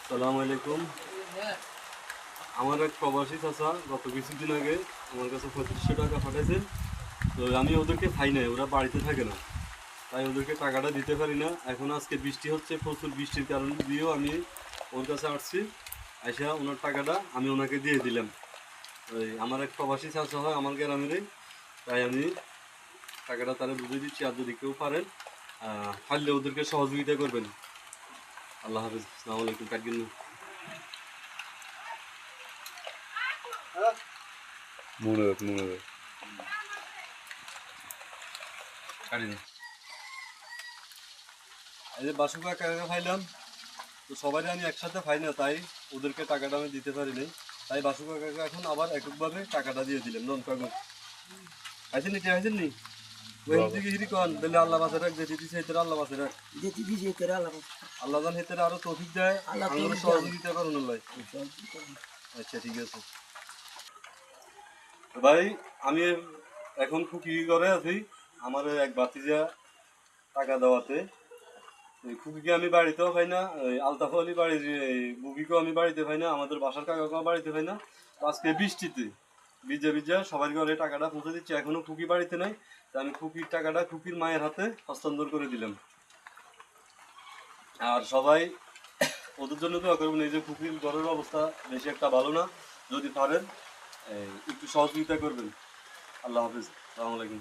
সালাম আলাইকুম। আমার এক প্রবাসী চাচা গত কিছুদিন আগে আমার কাছে 2500 টাকা পাঠাইছেন। তো আমি ওদেরকে পাই নাই, ওরা বাড়িতে থাকে না, তাই ওদেরকে টাকাটা দিতে পারি না। এখন আজকে বৃষ্টি হচ্ছে, প্রচুর বৃষ্টির কারণ দিয়েও আমি ওর কাছে আসছি, আইসা ওনার টাকাটা আমি ওনাকে দিয়ে দিলাম। ওই আমার এক প্রবাসী চাচা হয় আমার গ্রামেরই, তাই আমি টাকাটা তারা বুঝে দিচ্ছি। আর যদি কেউ পারেন পারলে ওদেরকে সহযোগিতা করবেন। আল্লাহ হাফিজ, আসসালামু আলাইকুম। কাটবেন না। মনে রাখ কাটি না। এই যে বাসু কাকা খাইলাম, তো সবাই আমি একসাথে খাই না, তাই ওদেরকে টাকাটা আমি দিতে পারি নাই। তাই বাসু কাকাকে এখন আবার এককভাবে টাকাটা দিয়ে দিলাম। নন কাগজ খাইছেন নি? খাইছেন নি? ওই দিকে হিরি কন বলে আল্লাহ বাসে রাখ, যেতে দিছে হেতের আল্লাহ বাসে রাখ, যেতে দিছে তোরা আল্লাহ আল্লাহ জান হেতের আরো তৌফিক দেয়, আঙ্গুল সহযোগিতা করুন আল্লাহ। আচ্ছা ঠিক আছে ভাই, আমি এখন খুকি করে আছি। আমার এক বাতিজা টাকা দেওয়াতে ওই খুকিকে আমি বাড়িতেও পাই না, ওই আলতাফ আলী বাড়ির বুবিকেও আমি বাড়িতে পাই না, আমাদের বাসার কাকাকেও বাড়িতে পাই না। তো আজকে বৃষ্টিতে ভিজা ভিজা সবার ঘরে টাকাটা পৌঁছে দিচ্ছি, এখনো খুকি বাড়িতে নাই। তা আমি খুকির টাকাটা খুকির মায়ের হাতে হস্তান্তর করে দিলাম। আর সবাই ওদের জন্য দোয়া করবেন। এই যে খুকির ঘরের অবস্থা বেশি একটা ভালো না, যদি পারেন একটু সহযোগিতা করবেন। আল্লাহ হাফিজ, আসসালামু আলাইকুম।